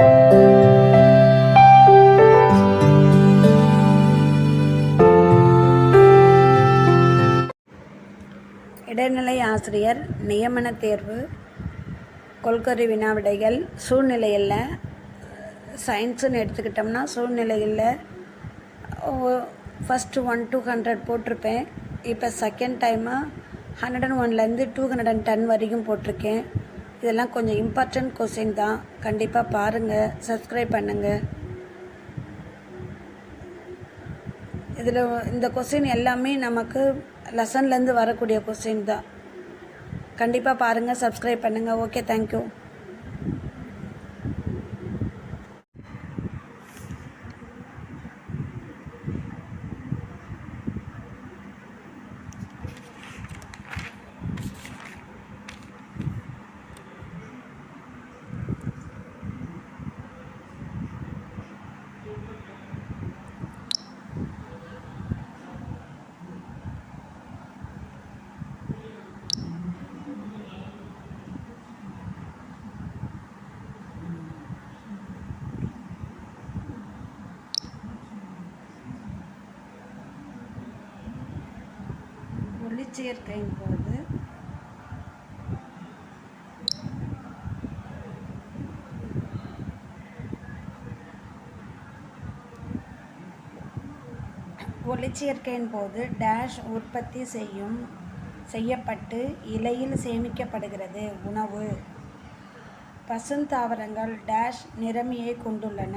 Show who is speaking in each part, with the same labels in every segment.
Speaker 1: இடைநிலை ஆசிரியர் நியமன தேர்வு கொள்கை வினாவிடைகள் சூழ்நிலையில் சயின்ஸுன்னு எடுத்துக்கிட்டோம்னா சூழ்நிலையில் ஃபஸ்ட்டு 1 to 100 போட்டிருப்பேன். இப்போ செகண்ட் டைமாக 101லேருந்து 210 வரைக்கும் போட்டிருக்கேன். இதெல்லாம் கொஞ்சம் இம்பார்ட்டண்ட் கொஸ்டின் தான். கண்டிப்பாக பாருங்கள், சப்ஸ்கிரைப் பண்ணுங்கள். இதில் இந்த கொஸ்டின் எல்லாமே நமக்கு லெசன்லேருந்து வரக்கூடிய கொஸ்டின் தான். கண்டிப்பாக பாருங்கள், சப்ஸ்கிரைப் பண்ணுங்கள். Okay, thank you. ஒளிச்சேர்க்கையின் போது டேஷ் உற்பத்தி செய்யப்பட்டு இலையில் சேமிக்கப்படுகிறது. உணவு. பசுந்தாவரங்கள் டேஷ் நிறமியை கொண்டுள்ளன.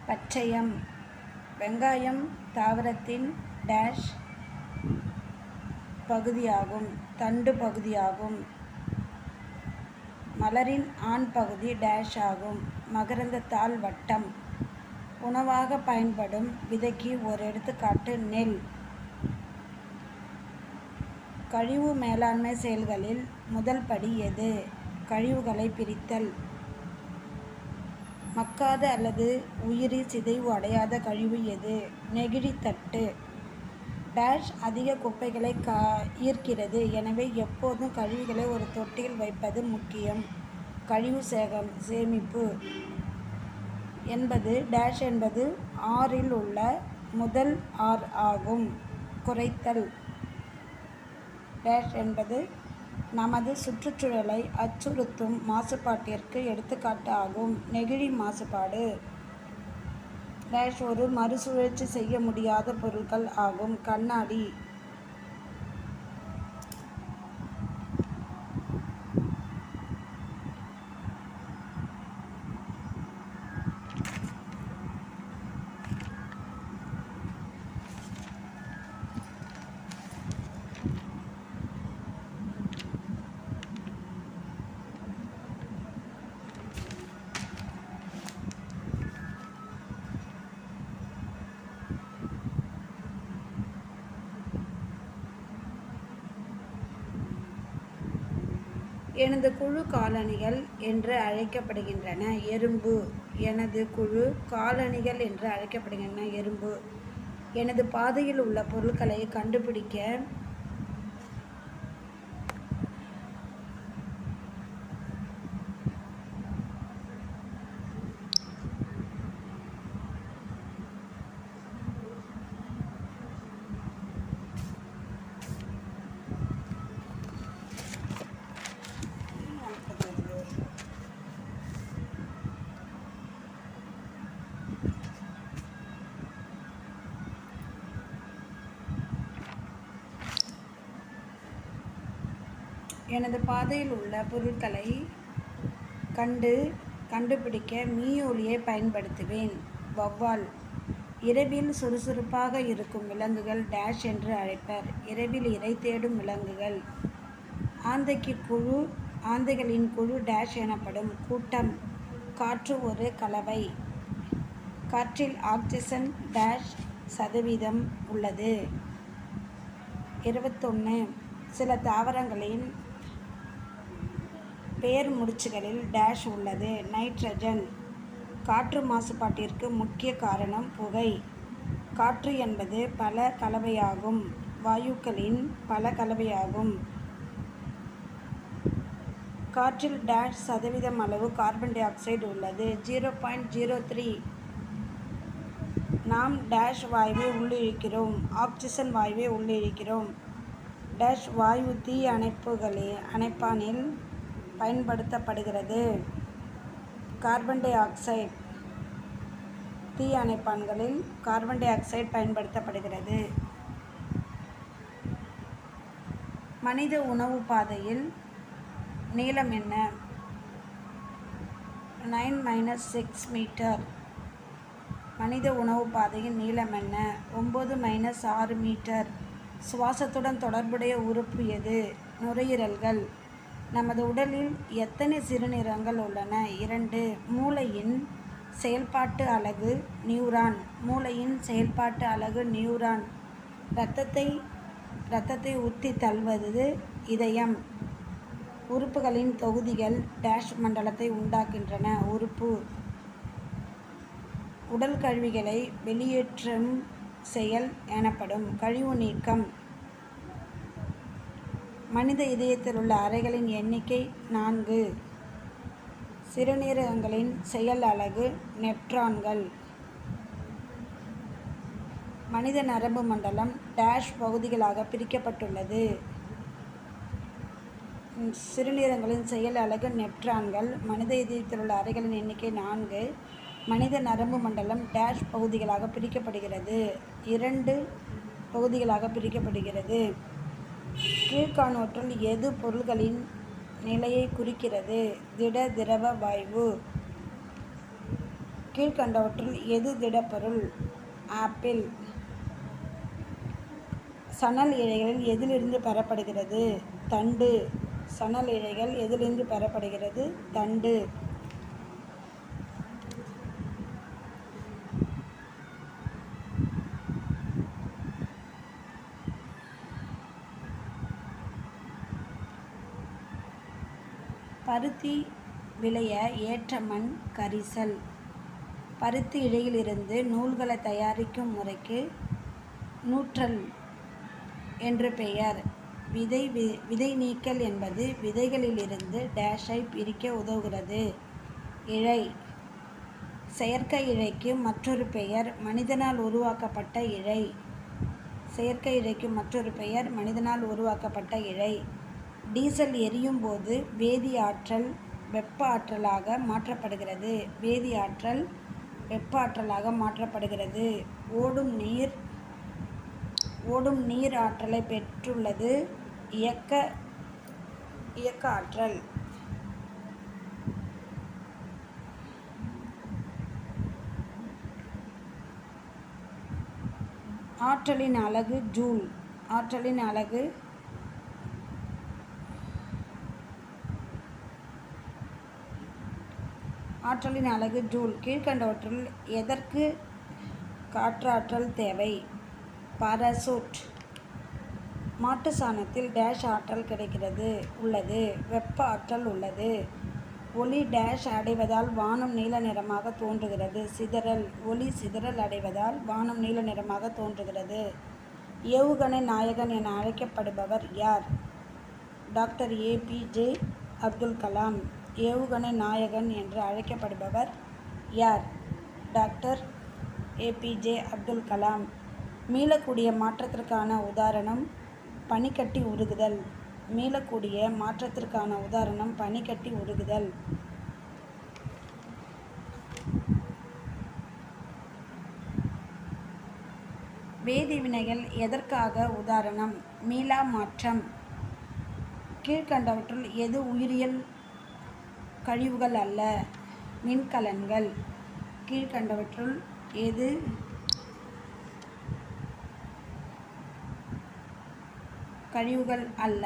Speaker 1: பச்சையம். வெங்காயம் தாவரத்தின் டேஷ் பகுதியாகும், தண்டு பகுதியாகும். மலரின் ஆண் பகுதி டேஷ் ஆகும். மகரந்தத்தாள் வட்டம். உணவாக பயன்படும் விதைக்கு ஒரு எடுத்துக்காட்டு நெல். கழிவு மேலாண்மை செயல்களில் முதல் படி எது? கழிவுகளை பிரித்தல். மக்காத அல்லது உயிரி சிதைவு அடையாத கழிவு எது? நெகிழி தட்டு. டேஷ் அதிக குப்பைகளை ஈர்க்கிறது. எனவே எப்போதும் கழிவுகளை ஒரு தொட்டியில் வைப்பது முக்கியம். கழிவு சேமிப்பு என்பது டேஷ் என்பது ஆறில் உள்ள முதல் ஆர் ஆகும். குறைத்தல். டேஷ் என்பது நமது சுற்றுச்சூழலை அச்சுறுத்தும் மாசுபாட்டிற்கு எடுத்துக்காட்டு ஆகும். நெகிழி மாசுபாடு. டேஷ் ஒரு மறுசுழற்சி செய்ய முடியாத பொருட்கள் ஆகும். கண்ணாடி. எனது குழு காலணிகள் என்று அழைக்கப்படுகின்றன. எறும்பு. எனது குழு காலணிகள் என்று அழைக்கப்படுகின்றன. எறும்பு. எனது பாதையில் உள்ள பொருட்களை கண்டுபிடிக்க எனது பாதையில் உள்ள பொருட்களை கண்டுபிடிக்க மீயொலியை பயன்படுத்துவேன். வௌவால். இரவில் சுறுசுறுப்பாக இருக்கும் விலங்குகள் டேஷ் என்று அழைப்பர். இரவில் இரை தேடும் விலங்குகள். ஆந்தைகளின் குழு டேஷ் எனப்படும். கூட்டம். காற்று ஒரு கலவை. காற்றில் ஆக்சிஜன் டேஷ் சதவீதம் உள்ளது. 21. சில தாவரங்களின் பேர் முடிச்சுகளில் டேஷ் உள்ளது. நைட்ரஜன். காற்று மாசுபாட்டிற்கு முக்கிய காரணம் புகை. காற்று என்பது பல கலவையாகும். வாயுக்களின் பல கலவையாகும். காற்றில் டேஷ் சதவீதம் அளவு கார்பன் டை ஆக்சைடு உள்ளது? 0.03. நாம் டேஷ் வாயுவை உள்ளிழுக்கிறோம். ஆக்சிஜன் வாயுவை உள்ளிழுக்கிறோம். டேஷ் வாயு தீ அணைப்பானில் பயன்படுத்தப்படுகிறது. Carbon di oxide. தீ அணைப்பான்களில் கார்பன் டை ஆக்சைடு பயன்படுத்தப்படுகிறது. மனித உணவு பாதையில் நீளம் என்ன? 9-6 மீட்டர். மனித உணவு பாதையின் நீளம் என்ன? 9-6 மீட்டர். சுவாசத்துடன் தொடர்புடைய உறுப்பு எது? நுரையீரல்கள். நமது உடலில் எத்தனை சிறுநீரகங்கள் உள்ளன? 2. மூளையின் செயல்பாட்டு அலகு நியூரான். மூளையின் செயல்பாட்டு அலகு நியூரான். இரத்தத்தை ஊற்றி தள்ளுவது இதயம். உறுப்புகளின் தொகுதிகள் டேஷ் மண்டலத்தை உண்டாக்குகின்றன. உறுப்பு. உடல் கழிவுகளை வெளியேற்றும் செயல் எனப்படும் கழிவு நீக்கம். மனித இதயத்தில் உள்ள அறைகளின் எண்ணிக்கை 4. சிறுநீரகங்களின் செயல் அலகு நெப்ரான்கள். மனித நரம்பு மண்டலம் டேஷ் பகுதிகளாக பிரிக்கப்பட்டுள்ளது. சிறுநீரகங்களின் செயல் அலகு நெப்ரான்கள். மனித இதயத்தில் உள்ள அறைகளின் எண்ணிக்கை 4. மனித நரம்பு மண்டலம் டேஷ் பகுதிகளாக பிரிக்கப்படுகிறது. 2 பகுதிகளாக பிரிக்கப்படுகிறது. கீழ்காணுவற்றுள் எது பொருள்களின் நிலையை குறிக்கிறது? திட, திரவ, வாயு. கீழ்கண்டவற்றுள் எது திடப்பொருள்? ஆப்பிள். சணல் இழைகள் எதிலிருந்து பெறப்படுகிறது? தண்டு. சணல் இழைகள் எதிலிருந்து பெறப்படுகிறது? தண்டு. பருத்தி விளைய ஏற்ற மண் கரிசல். பருத்தி இழையிலிருந்து நூல்களை தயாரிக்கும் முறைக்கு நூற்றல் என்று பெயர். விதை நீக்கல் என்பது விதைகளிலிருந்து டேஷை பிரிக்க உதவுகிறது. இழை. செயற்கை இழைக்கு மற்றொரு பெயர் மனிதனால் உருவாக்கப்பட்ட இழை. செயற்கை இழைக்கு மற்றொரு பெயர் மனிதனால் உருவாக்கப்பட்ட இழை. டீசல் எரியும் போது வேதி ஆற்றல் வெப்ப ஆற்றலாக மாற்றப்படுகிறது. வேதி ஆற்றல் வெப்ப ஆற்றலாக மாற்றப்படுகிறது. ஓடும் நீர் ஆற்றலை பெற்றுள்ளது. இயக்க ஆற்றல். ஆற்றலின் அலகு ஜூல். ஆற்றலின் அலகு ஜூல். கீழ்கண்டவற்றுள் எதற்கு காற்றாற்றல் தேவை? பாராசூட். மாட்டு சாணத்தில் டேஷ் ஆற்றல் உள்ளது. வெப்ப ஆற்றல் உள்ளது. ஒளி டேஷ் அடைவதால் வானம் நீல நிறமாக தோன்றுகிறது. சிதறல். ஒளி சிதறல் அடைவதால் வானம் நீல நிறமாக தோன்றுகிறது. ஏவுகணை நாயகன் என அழைக்கப்படுபவர் யார்? Doctor APJ Abdul Kalam. ஏவுகணை நாயகன் என்று அழைக்கப்படுபவர் யார்? Doctor APJ Abdul Kalam. மீளக்கூடிய மாற்றத்திற்கான உதாரணம் பனிக்கட்டி உருகுதல். மீளக்கூடிய மாற்றத்திற்கான உதாரணம் பனிக்கட்டி உருகுதல். வேதிவினைகள் எதற்காக உதாரணம்? மீளா மாற்றம். கீழ்கண்டவற்றுள் எது உயிரியல் கழிவுகள் அல்ல? மின்கலன்கள். கீழ்கண்டவற்றுள் எது கழிவுகள் அல்ல?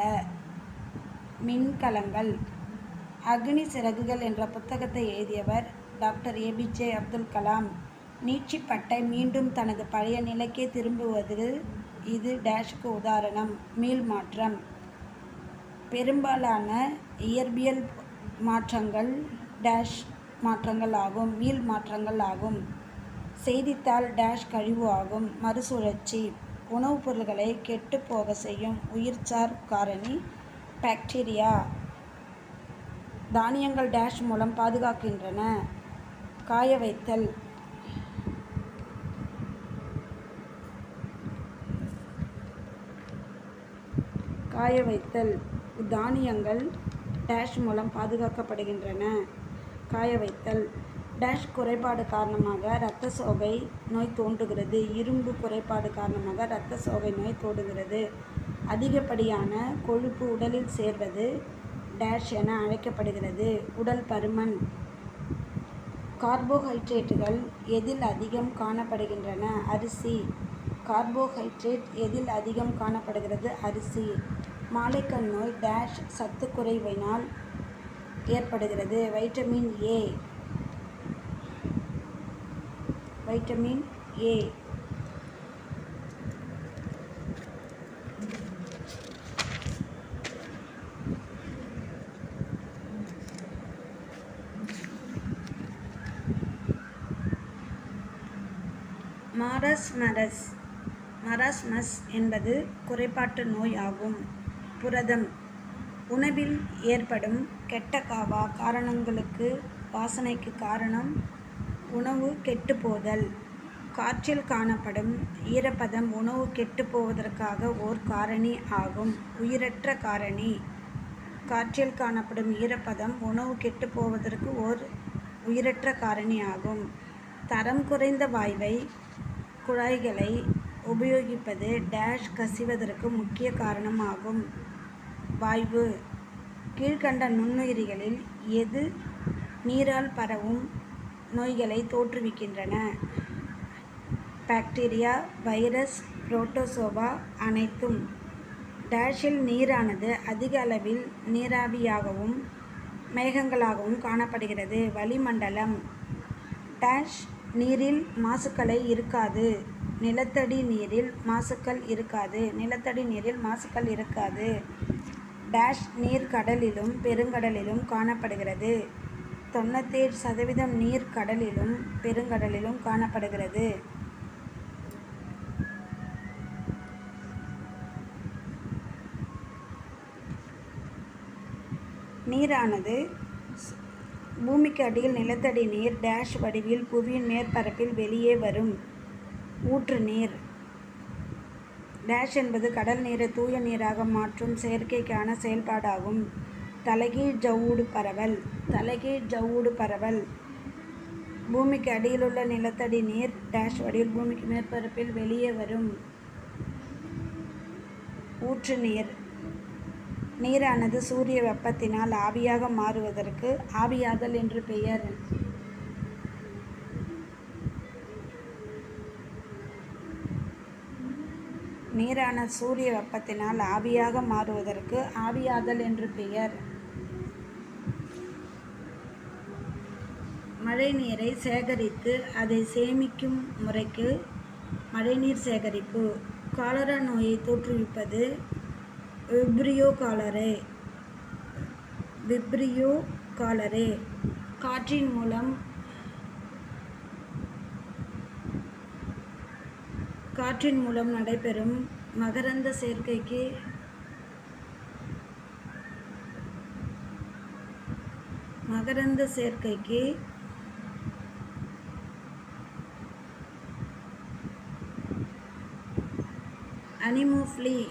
Speaker 1: மின்கலங்கள். அக்னி சிறகுகள் என்ற புத்தகத்தை எழுதியவர் டாக்டர் ஏபிஜே அப்துல் கலாம். நீட்சிப்பட்டை மீண்டும் தனது பழைய நிலைக்கே திரும்புவது இது டேஷுக்கு உதாரணம். மீள் மாற்றம். பெரும்பாலான இயற்பியல் மாற்றங்கள் டேஷ் மாற்றங்கள் ஆகும். மீள் மாற்றங்கள் ஆகும். செய்தித்தாள் டேஷ் கழிவு ஆகும். மறுசுழற்சி. உணவுப் பொருட்களை கெட்டுப்போக செய்யும் உயிர்சார் காரணி பாக்டீரியா. தானியங்கள் டேஷ் மூலம் பாதுகாக்கின்றன. காய வைத்தல். காய வைத்தல். தானியங்கள் டேஷ் மூலம் பாதுகாக்கப்படுகின்றன. காய வைத்தல். டேஷ் குறைபாடு காரணமாக இரத்த சோகை நோய் தோன்றுகிறது. இரும்பு குறைபாடு காரணமாக இரத்த சோகை நோய் தோன்றுகிறது. அதிகப்படியான கொழுப்பு உடலில் சேர்வது டேஷ் என அழைக்கப்படுகிறது. உடல் பருமன். கார்போஹைட்ரேட்டுகள் எதில் அதிகம் காணப்படுகின்றன? அரிசி. கார்போஹைட்ரேட் எதில் அதிகம் காணப்படுகிறது? அரிசி. மாலைக்கண் நோய் டேஷ் சத்து குறைவினால் ஏற்படுகிறது. Vitamin A. Vitamin A. Marasmus என்பது குறைபாட்டு நோய் ஆகும். புரதம். உணவில் ஏற்படும் கெட்ட காரணங்களுக்கு வாசனைக்கு காரணம் உணவு கெட்டுப்போதல். காற்றில் காணப்படும் ஈரப்பதம் உணவு கெட்டுப்போவதற்காக ஓர் காரணி ஆகும். உயிரற்ற காரணி. காற்றில் காணப்படும் ஈரப்பதம் உணவு கெட்டுப்போவதற்கு ஓர் உயிரற்ற காரணி ஆகும். தரம் குறைந்த வாய்வை குழாய்களை உபயோகிப்பது டேஷ் கசிவதற்கு முக்கிய காரணமாகும். வாய்வு. கீழ்கண்ட நுண்ணுயிரிகளில் எது நீரால் பரவும் நோய்களை தோற்றுவிக்கின்றன? Bacteria, virus, protozoa. அனைத்தும். டேஷில் நீரானது அதிக அளவில் நீராவியாகவும் மேகங்களாகவும் காணப்படுகிறது. வளிமண்டலம். டேஷ் நீரில் மாசுக்களை இருக்காது. நிலத்தடி நீரில் மாசுக்கள் இருக்காது. நிலத்தடி நீரில் மாசுக்கள் இருக்காது. டேஷ் நீர் கடலிலும் பெருங்கடலிலும் காணப்படுகிறது. 97% நீர் கடலிலும் பெருங்கடலிலும் காணப்படுகிறது. நீரானது பூமிக்கு அடியில் நிலத்தடி நீர் டேஷ் வடிவில் புவியின் மேற்பரப்பில் வெளியே வரும். ஊற்று நீர். டேஷ் என்பது கடல் நீரை தூய நீராக மாற்றும் செயற்கைக்கான செயல்பாடாகும். தலைகீழ் ஜவ்வூடு பரவல். தலைகீழ் ஜவ்வூடு பரவல். பூமிக்கு அடியிலுள்ள நிலத்தடி நீர் டேஷ் வடிவில் பூமிக்கு மேற்பரப்பில் வெளியே வரும். ஊற்று நீர். நீரானது சூரிய வெப்பத்தினால் ஆவியாக மாறுவதற்கு ஆவியாதல் என்று பெயர். நீரானது சூரிய வெப்பத்தினால் ஆவியாக மாறுவதற்கு ஆவியாதல் என்று பெயர். மழைநீரை சேகரித்து அதை சேமிக்கும் முறைக்கு மழைநீர் சேகரிப்பு. காலரா நோயை தோற்றுவிப்பது விப்ரியோ காலரே. காற்றின் மூலம் நடைபெறும் மகரந்த சேர்க்கைக்கு அனிமோஃப்லி.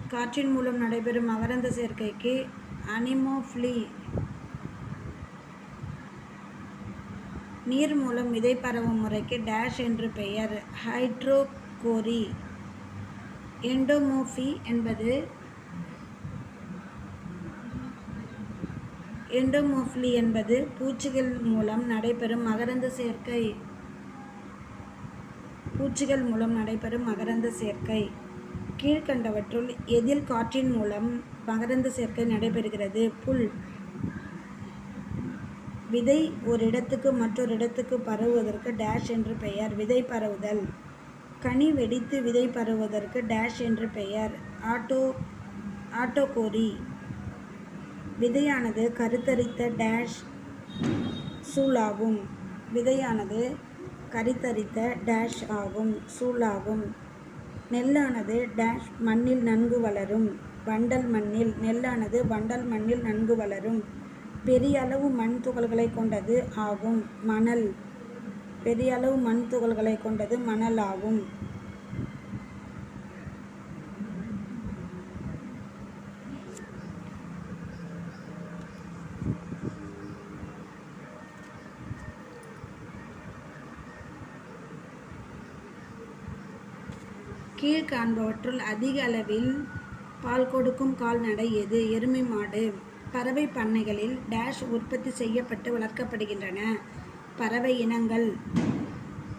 Speaker 1: காற்றின் மூலம் நடைபெறும் மகரந்த சேர்க்கைக்கு அனிமோஃப்லி. நீர் மூலம் விதை பரவும் முறைக்கு டேஷ் என்று பெயர். ஹைட்ரோகோரி. எண்டோமோஃப்லி என்பது பூச்சிகள் மூலம் நடைபெறும் மகரந்த சேர்க்கை. கீழ்கண்டவற்றுள் எதில் காற்றின் மூலம் மகரந்த சேர்க்கை நடைபெறுகிறது? புல். விதை ஒரு இடத்துக்கு மற்றொரு இடத்துக்கு பரவுவதற்கு டேஷ் என்று பெயர். விதை பரவுதல். கனி வெடித்து விதை பரவுவதற்கு டேஷ் என்று பெயர். ஆட்டோகோரி. விதையானது கருத்தரித்த டேஷ் சூழாகும். விதையானது கரித்தரித்த டேஷ் ஆகும் சூளாகும். நெல்லானது டேஷ் மண்ணில் நன்கு வளரும் வண்டல் மண்ணில். நெல்லானது வண்டல் மண்ணில் நன்கு வளரும். பெரிய அளவு மண் துகள்களை கொண்டது ஆகும் மணல். பெரிய அளவு மண் துகள்களை கொண்டது மணல் ஆகும். கீழ்காண்பவற்றுள் அதிக அளவில் பால் கொடுக்கும் கால்நடை எது? எருமை மாடு. பறவை பண்ணைகளில் டேஷ் உற்பத்தி செய்யப்பட்டு வளர்க்கப்படுகின்றன. பறவை இனங்கள்.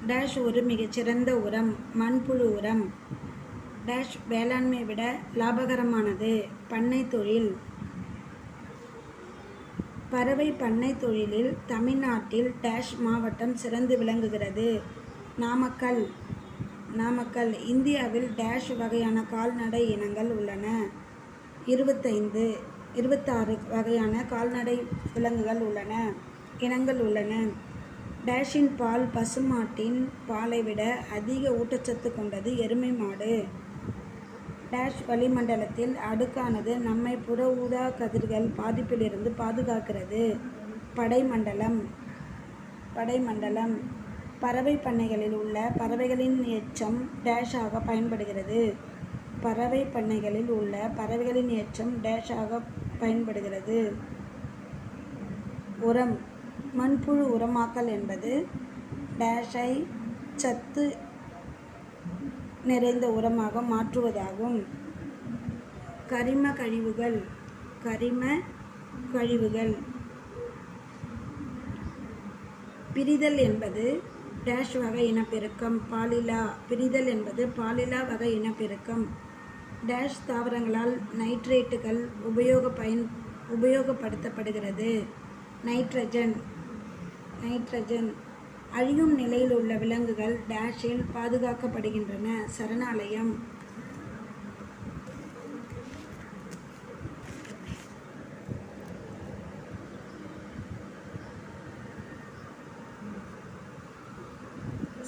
Speaker 1: டேஷ் ஒரு மிகச்சிறந்த உரம் மண்புழு உரம். டேஷ் வேளாண்மை விட லாபகரமானது பண்ணை தொழில். பறவை பண்ணை தொழிலில் தமிழ்நாட்டில் டேஷ் மாவட்டம் சிறந்து விளங்குகிறது. நாமக்கல். நாமக்கல். இந்தியாவில் டேஷ் வகையான கால்நடை இனங்கள் உள்ளன. 26 வகையான கால்நடை விலங்குகள் உள்ளன இனங்கள் உள்ளன. டேஷின் பால் பசுமாட்டின் பாலை விட அதிக ஊட்டச்சத்து கொண்டது எருமை மாடு. டேஷ் வளிமண்டலத்தில் அடுக்கானது நம்மை புற ஊதா கதிர்கள் பாதிப்பிலிருந்து பாதுகாக்கிறது. படைமண்டலம். படைமண்டலம். பறவை பண்ணைகளில் உள்ள பறவைகளின் எச்சம் டேஷாக பயன்படுகிறது. பறவை பண்ணைகளில் உள்ள பறவைகளின் எச்சம் டேஷாக பயன்படுகிறது. உரம். மண்புழு உரமாக்கல் என்பது டேஷை சத்து நிறைந்த உரமாக மாற்றுவதாகும். கரிம கழிவுகள். கரிம கழிவுகள். பிரிதல் என்பது டேஷ் வகை இனப்பெருக்கம் பாலிலா. பிரிதல் என்பது பாலிலா வகை இனப்பெருக்கம். டேஷ் தாவரங்களால் நைட்ரேட்டுகள் உபயோகப்படுத்தப்படுகிறது. நைட்ரஜன். நைட்ரஜன். அழியும் நிலையில் உள்ள விலங்குகள் டேஷில் பாதுகாக்கப்படுகின்றன. சரணாலயம்.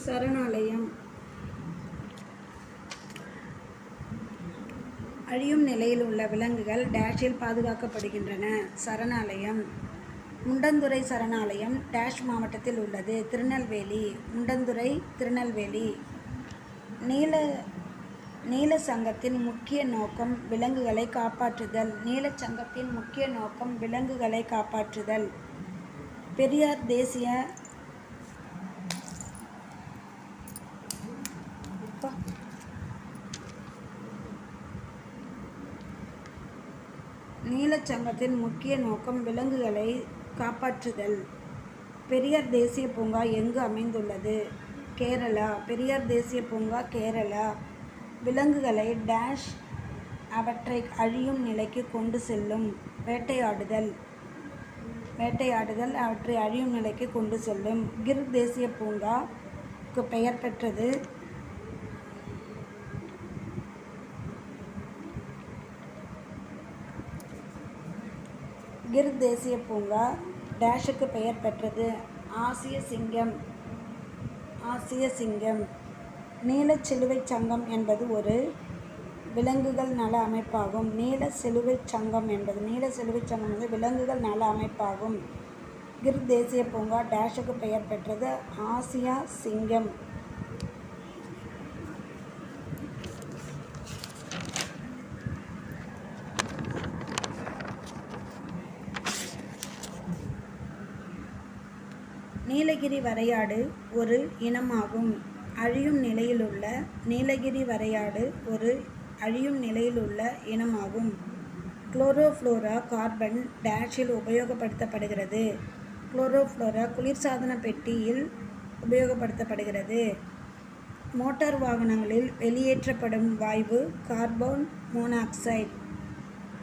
Speaker 1: சரணாலயம். அழியும் நிலையில் உள்ள விலங்குகள் டேஷில் பாதுகாக்கப்படுகின்றன. சரணாலயம். முண்டந்துறை சரணாலயம் டேஷ் மாவட்டத்தில் உள்ளது. திருநெல்வேலி. முண்டந்துறை திருநெல்வேலி. நீல சங்கத்தின் முக்கிய நோக்கம் விலங்குகளை காப்பாற்றுதல். நீலச் சங்கத்தின் முக்கிய நோக்கம் விலங்குகளை காப்பாற்றுதல். பெரியார் தேசிய நீலச் சங்கத்தின் முக்கிய நோக்கம் விலங்குகளை காப்பாற்றுதல். பெரியார் தேசிய பூங்கா எங்கு அமைந்துள்ளது? கேரளா. பெரியார் தேசிய பூங்கா கேரளா. விலங்குகளை டேஷ் அவற்றை அழியும் நிலைக்கு கொண்டு செல்லும். வேட்டையாடுதல். வேட்டையாடுதல் அவற்றை அழியும் நிலைக்கு கொண்டு செல்லும். கிர் தேசிய பூங்காக்கு பெயர் பெற்றது கிர் தேசிய பூங்கா டேஷுக்கு பெயர் பெற்றது. ஆசிய சிங்கம். ஆசிய சிங்கம். நீலச் சிலுவைச் சங்கம் என்பது ஒரு விலங்குகள் நல அமைப்பாகும். நீல சிலுவைச் சங்கம் என்பது விலங்குகள் நல அமைப்பாகும். கிர் தேசிய பூங்கா டேஷுக்கு பெயர் பெற்றது. ஆசியா சிங்கம். நீலகிரி வரையாடு ஒரு இனமாகும். அழியும் நிலையிலுள்ள நீலகிரி வரையாடு ஒரு அழியும் நிலையிலுள்ள இனமாகும். குளோரோஃப்ளோரா கார்பன் டேஷில் உபயோகப்படுத்தப்படுகிறது. குளோரோஃப்ளோரா குளிர்சாதன பெட்டியில் உபயோகப்படுத்தப்படுகிறது. மோட்டார் வாகனங்களில் வெளியேற்றப்படும் வாயு கார்பன் மோனாக்சைடு.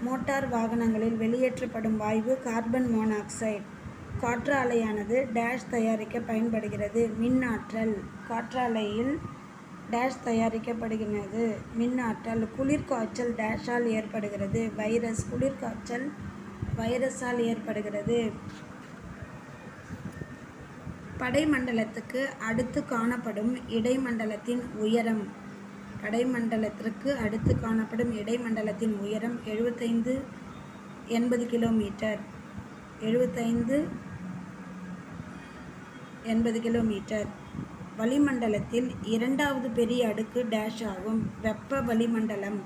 Speaker 1: மோட்டார் வாகனங்களில் வெளியேற்றப்படும் வாயு கார்பன் மோனாக்சைடு. காற்றாலையானது டேஷ் தயாரிக்க பயன்படுகிறது. மின்னாற்றல். காற்றாலையில் டேஷ் தயாரிக்கப்படுகிறது. மின்னாற்றல். குளிர்காய்ச்சல் டேஷால் ஏற்படுகிறது. வைரஸ். குளிர்காய்ச்சல் வைரஸால் ஏற்படுகிறது. படைமண்டலத்துக்கு அடுத்து காணப்படும் இடைமண்டலத்தின் உயரம். படைமண்டலத்திற்கு அடுத்து காணப்படும் இடைமண்டலத்தின் உயரம் 75-80 கிலோமீட்டர். 75-80 கிலோமீட்டர். வளிமண்டலத்தில் இரண்டாவது பெரிய அடுக்கு டேஷ் ஆகும். வெப்ப வளிமண்டலம்.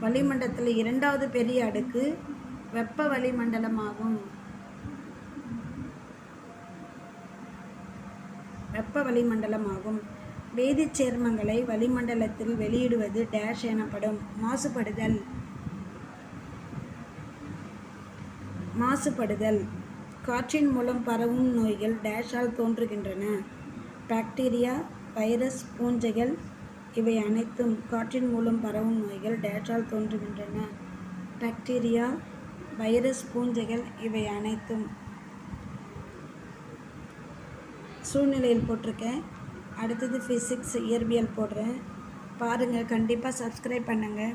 Speaker 1: வளிமண்டலத்தில் இரண்டாவது பெரிய அடுக்கு வெப்ப வளிமண்டலமாகும். வெப்ப வளிமண்டலமாகும். வேதிச் சேர்மங்களை வளிமண்டலத்தில் வெளியிடுவது டேஷ் எனப்படும். மாசுபடுதல். மாசுபடுதல். காற்றின் மூலம் பரவும் நோய்கள் டேஷால் தோன்றுகின்றன. பாக்டீரியா, வைரஸ், பூஞ்சைகள் இவை அனைத்தும் காற்றின் மூலம் பரவும் நோய்கள் டேஷால் தோன்றுகின்றன. பாக்டீரியா, வைரஸ், பூஞ்சைகள் இவை அனைத்தும். சூழ்நிலையில் போட்டிருக்கேன். அடுத்தது ஃபிசிக்ஸ் இயற்பியல் போடுறேன். பாருங்கள். கண்டிப்பாக சப்ஸ்கிரைப் பண்ணுங்கள்.